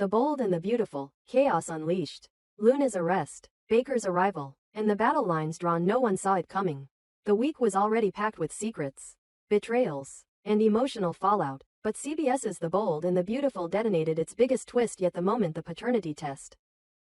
The Bold and the Beautiful, Chaos Unleashed. Luna's arrest, Baker's arrival, and the battle lines drawn. No one saw it coming. The week was already packed with secrets, betrayals, and emotional fallout, but CBS's The Bold and the Beautiful detonated its biggest twist yet. The moment the paternity test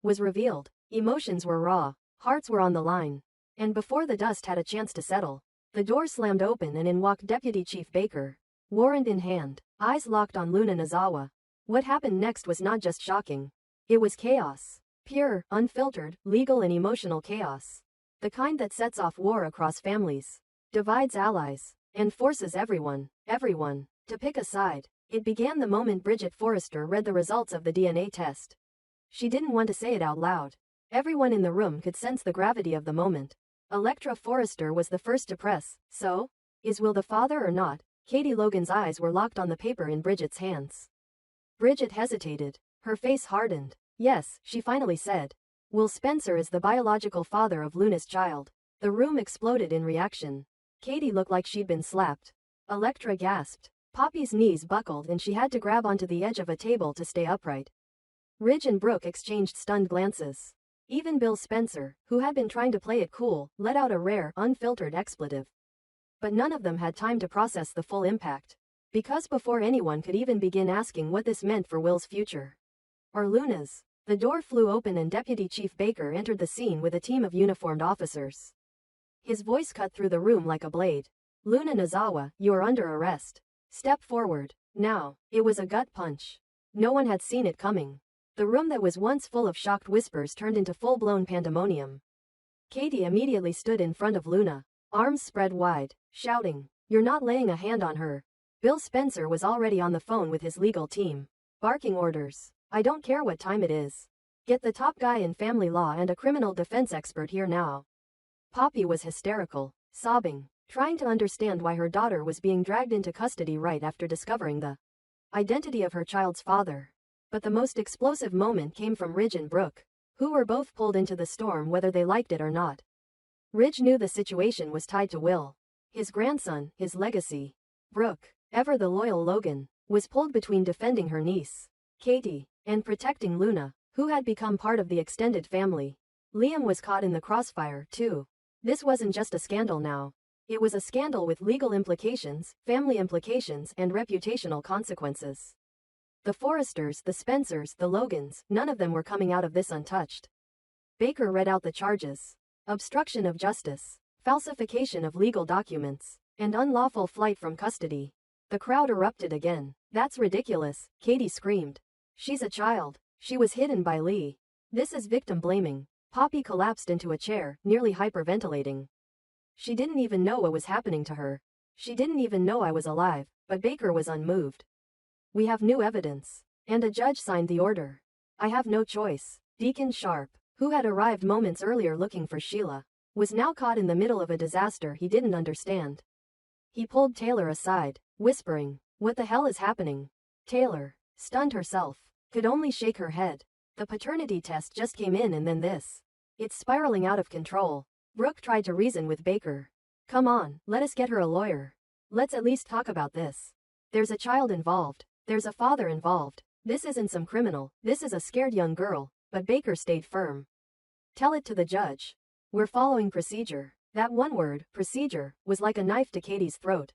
was revealed, emotions were raw, hearts were on the line. And before the dust had a chance to settle, the door slammed open and in walked Deputy Chief Baker, warrant in hand, eyes locked on Luna Nozawa. What happened next was not just shocking. It was chaos. Pure, unfiltered, legal and emotional chaos. The kind that sets off war across families, divides allies, and forces everyone, to pick a side. It began the moment Bridget Forrester read the results of the DNA test. She didn't want to say it out loud. Everyone in the room could sense the gravity of the moment. Electra Forrester was the first to press. So? Is Will the father or not? Katie Logan's eyes were locked on the paper in Bridget's hands. Bridget hesitated. Her face hardened. Yes, she finally said. Will Spencer is the biological father of Luna's child. The room exploded in reaction. Katie looked like she'd been slapped. Electra gasped. Poppy's knees buckled and she had to grab onto the edge of a table to stay upright. Ridge and Brooke exchanged stunned glances. Even Bill Spencer, who had been trying to play it cool, let out a rare, unfiltered expletive. But none of them had time to process the full impact. Because before anyone could even begin asking what this meant for Will's future, or Luna's, the door flew open and Deputy Chief Baker entered the scene with a team of uniformed officers. His voice cut through the room like a blade. Luna Nozawa, you are under arrest. Step forward. Now. It was a gut punch. No one had seen it coming. The room that was once full of shocked whispers turned into full-blown pandemonium. Katie immediately stood in front of Luna, arms spread wide, shouting, "You're not laying a hand on her." Bill Spencer was already on the phone with his legal team, barking orders. "I don't care what time it is. Get the top guy in family law and a criminal defense expert here now." Poppy was hysterical, sobbing, trying to understand why her daughter was being dragged into custody right after discovering the identity of her child's father. But the most explosive moment came from Ridge and Brooke, who were both pulled into the storm whether they liked it or not. Ridge knew the situation was tied to Will, his grandson, his legacy. Brooke, ever the loyal Logan, was pulled between defending her niece, Katie, and protecting Luna, who had become part of the extended family. Liam was caught in the crossfire, too. This wasn't just a scandal now. It was a scandal with legal implications, family implications, and reputational consequences. The Forresters, the Spencers, the Logans, none of them were coming out of this untouched. Baker read out the charges: obstruction of justice, falsification of legal documents, and unlawful flight from custody. The crowd erupted again. "That's ridiculous," Katie screamed. "She's a child. She was hidden by Lee. This is victim blaming." Poppy collapsed into a chair, nearly hyperventilating. She didn't even know what was happening to her. She didn't even know I was alive, but Baker was unmoved. "We have new evidence." And a judge signed the order. "I have no choice." Deacon Sharp, who had arrived moments earlier looking for Sheila, was now caught in the middle of a disaster he didn't understand. He pulled Taylor aside, whispering, "What the hell is happening?" Taylor, stunned herself, could only shake her head. The paternity test just came in and then this. It's spiraling out of control. Brooke tried to reason with Baker. "Come on, let us get her a lawyer. Let's at least talk about this. There's a child involved. There's a father involved. This isn't some criminal, this is a scared young girl." But Baker stayed firm. "Tell it to the judge. We're following procedure." That one word, procedure, was like a knife to Katie's throat.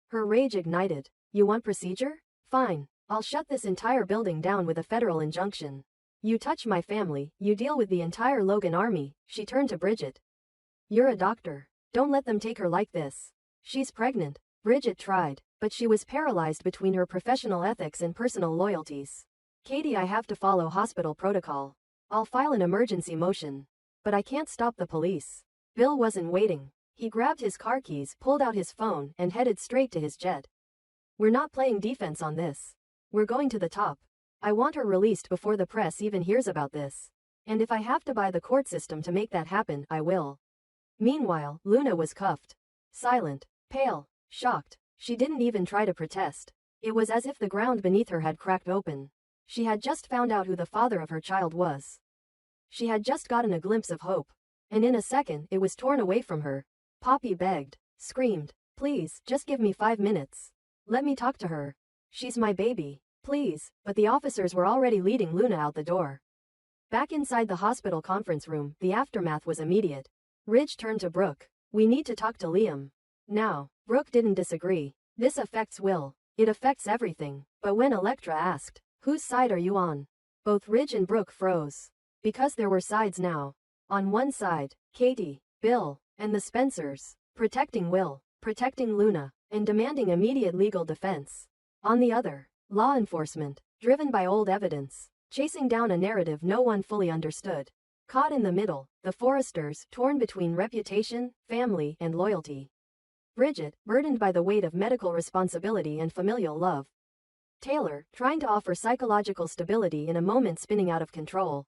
Her rage ignited. "You want procedure? Fine. I'll shut this entire building down with a federal injunction. You touch my family, you deal with the entire Logan army." She turned to Bridget. "You're a doctor. Don't let them take her like this. She's pregnant." Bridget tried, but she was paralyzed between her professional ethics and personal loyalties. "Katie, I have to follow hospital protocol. I'll file an emergency motion. But I can't stop the police." Bill wasn't waiting. He grabbed his car keys, pulled out his phone, and headed straight to his jet. "We're not playing defense on this. We're going to the top. I want her released before the press even hears about this. And if I have to buy the court system to make that happen, I will." Meanwhile, Luna was cuffed. Silent, pale, shocked. She didn't even try to protest. It was as if the ground beneath her had cracked open. She had just found out who the father of her child was. She had just gotten a glimpse of hope. And in a second, it was torn away from her. Poppy begged, screamed, "Please, just give me 5 minutes. Let me talk to her. She's my baby." Please, but the officers were already leading Luna out the door. Back inside the hospital conference room, the aftermath was immediate. Ridge turned to Brooke. We need to talk to Liam. Now. Brooke didn't disagree. This affects Will. It affects everything. But when Elektra asked, whose side are you on? Both Ridge and Brooke froze. Because there were sides now. On one side, Katie, Bill, and the Spencers, protecting Will, protecting Luna, and demanding immediate legal defense. On the other, law enforcement, driven by old evidence, chasing down a narrative no one fully understood. Caught in the middle, the Forresters, torn between reputation, family, and loyalty. Bridget, burdened by the weight of medical responsibility and familial love. Taylor, trying to offer psychological stability in a moment spinning out of control.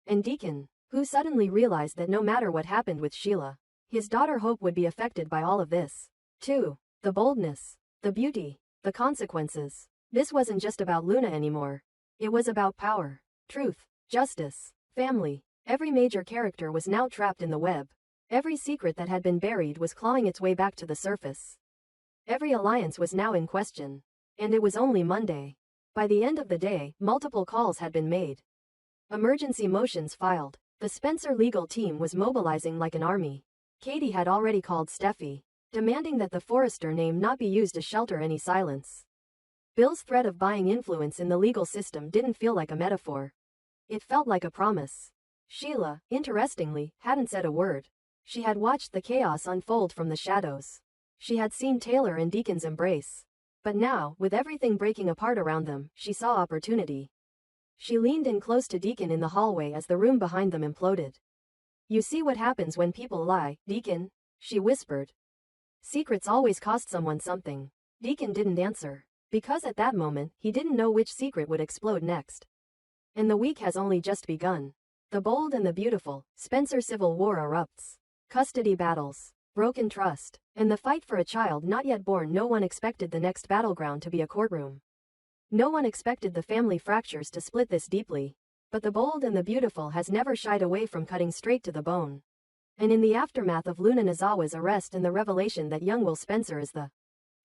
And Deacon, who suddenly realized that no matter what happened with Sheila, his daughter Hope would be affected by all of this. 2. The boldness, the beauty, the consequences. This wasn't just about Luna anymore. It was about power, truth, justice, family. Every major character was now trapped in the web. Every secret that had been buried was clawing its way back to the surface. Every alliance was now in question. And it was only Monday. By the end of the day, multiple calls had been made. Emergency motions filed. The Spencer legal team was mobilizing like an army. Katie had already called Steffi, demanding that the Forrester name not be used to shelter any silence. Bill's threat of buying influence in the legal system didn't feel like a metaphor. It felt like a promise. Sheila, interestingly, hadn't said a word. She had watched the chaos unfold from the shadows. She had seen Taylor and Deacon's embrace. But now, with everything breaking apart around them, she saw opportunity. She leaned in close to Deacon in the hallway as the room behind them imploded. You see what happens when people lie, Deacon? She whispered. Secrets always cost someone something. Deacon didn't answer. Because at that moment, he didn't know which secret would explode next. And the week has only just begun. The bold and the beautiful, Spencer civil war erupts. Custody battles, broken trust, and the fight for a child not yet born. No one expected the next battleground to be a courtroom. No one expected the family fractures to split this deeply. But the bold and the beautiful has never shied away from cutting straight to the bone. And in the aftermath of Luna Nozawa's arrest and the revelation that young Will Spencer is the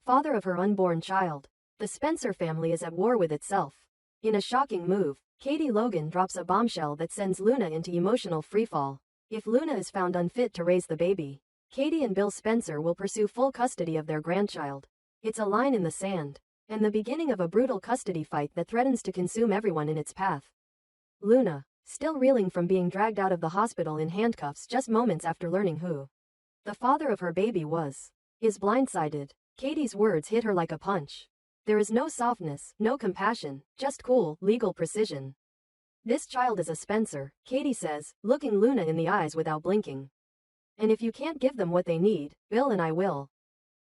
father of her unborn child, the Spencer family is at war with itself. In a shocking move, Katie Logan drops a bombshell that sends Luna into emotional freefall. If Luna is found unfit to raise the baby, Katie and Bill Spencer will pursue full custody of their grandchild. It's a line in the sand, and the beginning of a brutal custody fight that threatens to consume everyone in its path. Luna, still reeling from being dragged out of the hospital in handcuffs just moments after learning who the father of her baby was, is blindsided. Katie's words hit her like a punch. There is no softness, no compassion, just cool, legal precision. This child is a Spencer, Katie says, looking Luna in the eyes without blinking. And if you can't give them what they need, Bill and I will.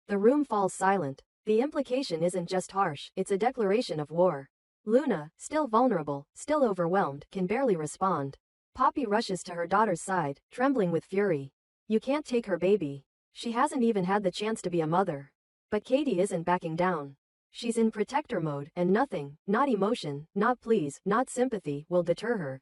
The room falls silent. The implication isn't just harsh, it's a declaration of war. Luna, still vulnerable, still overwhelmed, can barely respond. Poppy rushes to her daughter's side, trembling with fury. You can't take her baby. She hasn't even had the chance to be a mother. But Katie isn't backing down. She's in protector mode, and nothing, not emotion, not pleas, not sympathy, will deter her.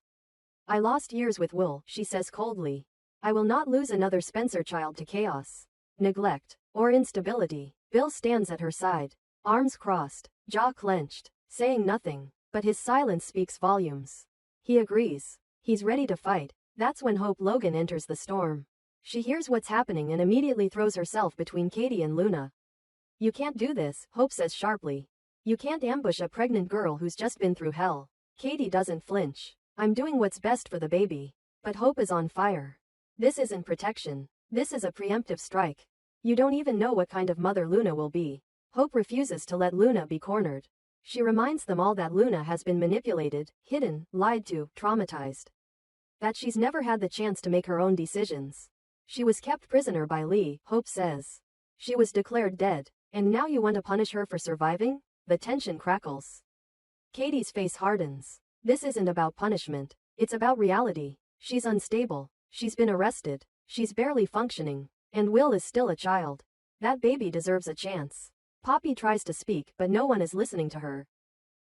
I lost years with Will, she says coldly. I will not lose another Spencer child to chaos, neglect, or instability. Bill stands at her side, arms crossed, jaw clenched, saying nothing, but his silence speaks volumes. He agrees. He's ready to fight. That's when Hope Logan enters the storm. She hears what's happening and immediately throws herself between Katie and Luna. You can't do this, Hope says sharply. You can't ambush a pregnant girl who's just been through hell. Katie doesn't flinch. I'm doing what's best for the baby. But Hope is on fire. This isn't protection. This is a preemptive strike. You don't even know what kind of mother Luna will be. Hope refuses to let Luna be cornered. She reminds them all that Luna has been manipulated, hidden, lied to, traumatized. That she's never had the chance to make her own decisions. She was kept prisoner by Lee, Hope says. She was declared dead. And now you want to punish her for surviving? The tension crackles. Katie's face hardens. This isn't about punishment. It's about reality. She's unstable. She's been arrested. She's barely functioning. And Will is still a child. That baby deserves a chance. Poppy tries to speak, but no one is listening to her.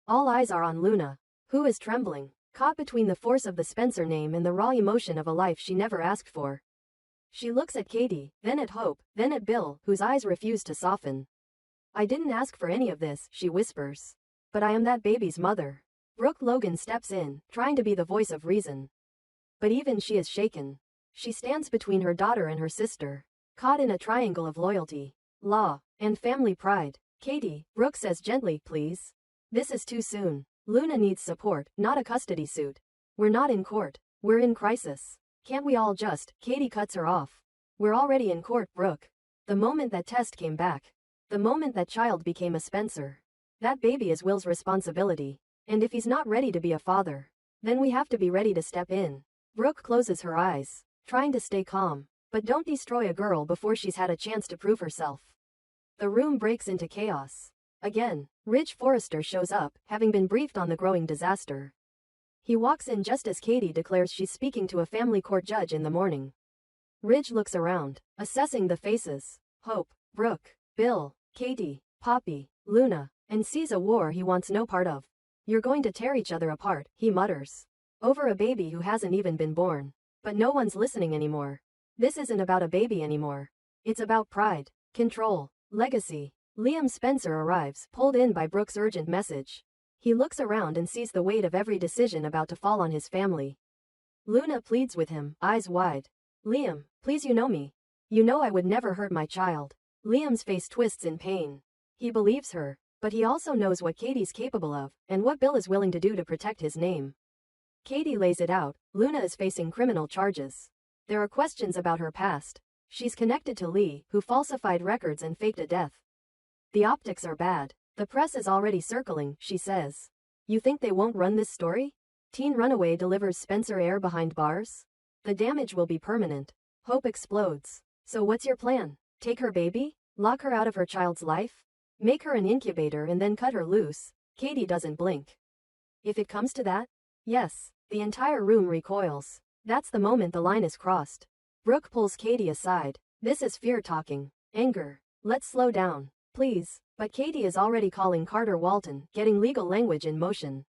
All eyes are on Luna, who is trembling, caught between the force of the Spencer name and the raw emotion of a life she never asked for. She looks at Katie, then at Hope, then at Bill, whose eyes refuse to soften. I didn't ask for any of this, she whispers. But I am that baby's mother. Brooke Logan steps in, trying to be the voice of reason. But even she is shaken. She stands between her daughter and her sister, caught in a triangle of loyalty, law, and family pride. Katie, Brooke says gently, please. This is too soon. Luna needs support, not a custody suit. We're not in court. We're in crisis. Can't we all just, Katie cuts her off. We're already in court, Brooke. The moment that test came back. The moment that child became a Spencer. That baby is Will's responsibility. And if he's not ready to be a father, then we have to be ready to step in. Brooke closes her eyes, trying to stay calm. But don't destroy a girl before she's had a chance to prove herself. The room breaks into chaos. Again, Ridge Forrester shows up, having been briefed on the growing disaster. He walks in just as Katie declares she's speaking to a family court judge in the morning. Ridge looks around, assessing the faces. Hope, Brooke, Bill, Katie, Poppy, Luna, and sees a war he wants no part of. You're going to tear each other apart, he mutters. Over a baby who hasn't even been born. But no one's listening anymore. This isn't about a baby anymore. It's about pride, control, legacy. Liam Spencer arrives, pulled in by Brooke's urgent message. He looks around and sees the weight of every decision about to fall on his family. Luna pleads with him, eyes wide. Liam, please, you know me. You know I would never hurt my child. Liam's face twists in pain. He believes her, but he also knows what Katie's capable of, and what Bill is willing to do to protect his name. Katie lays it out. Luna is facing criminal charges. There are questions about her past. She's connected to Lee, who falsified records and faked a death. The optics are bad. The press is already circling, she says. You think they won't run this story? Teen runaway delivers Spencer heir behind bars? The damage will be permanent. Hope explodes. So what's your plan? Take her baby? Lock her out of her child's life? Make her an incubator and then cut her loose? Katie doesn't blink. If it comes to that? Yes. The entire room recoils. That's the moment the line is crossed. Brooke pulls Katie aside. This is fear talking. Anger. Let's slow down. Please. But Katie is already calling Carter Walton, getting legal language in motion.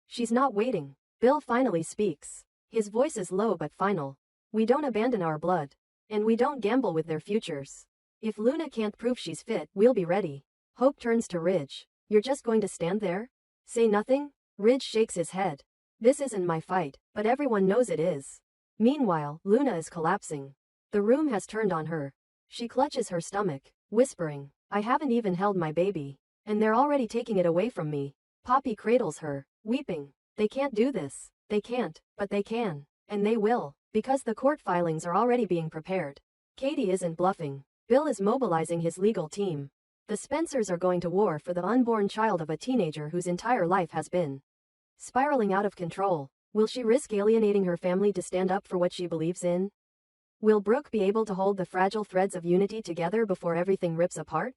She's not waiting. Bill finally speaks. His voice is low but final. We don't abandon our blood. And we don't gamble with their futures. If Luna can't prove she's fit, we'll be ready. Hope turns to Ridge. You're just going to stand there? Say nothing? Ridge shakes his head. This isn't my fight, but everyone knows it is. Meanwhile, Luna is collapsing. The room has turned on her. She clutches her stomach, whispering, I haven't even held my baby. And they're already taking it away from me. Poppy cradles her, weeping. They can't do this. They can't, but they can. And they will, because the court filings are already being prepared. Katie isn't bluffing. Bill is mobilizing his legal team. The Spencers are going to war for the unborn child of a teenager whose entire life has been spiraling out of control. Will she risk alienating her family to stand up for what she believes in? Will Brooke be able to hold the fragile threads of unity together before everything rips apart?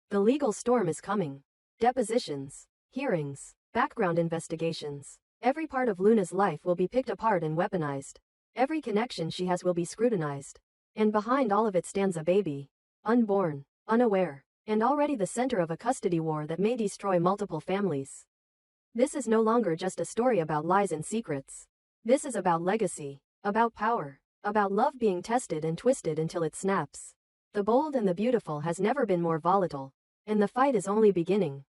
The legal storm is coming. Depositions, hearings, background investigations. Every part of Luna's life will be picked apart and weaponized. Every connection she has will be scrutinized. And behind all of it stands a baby. Unborn, unaware, and already the center of a custody war that may destroy multiple families. This is no longer just a story about lies and secrets. This is about legacy, about power, about love being tested and twisted until it snaps. The bold and the beautiful has never been more volatile. And the fight is only beginning.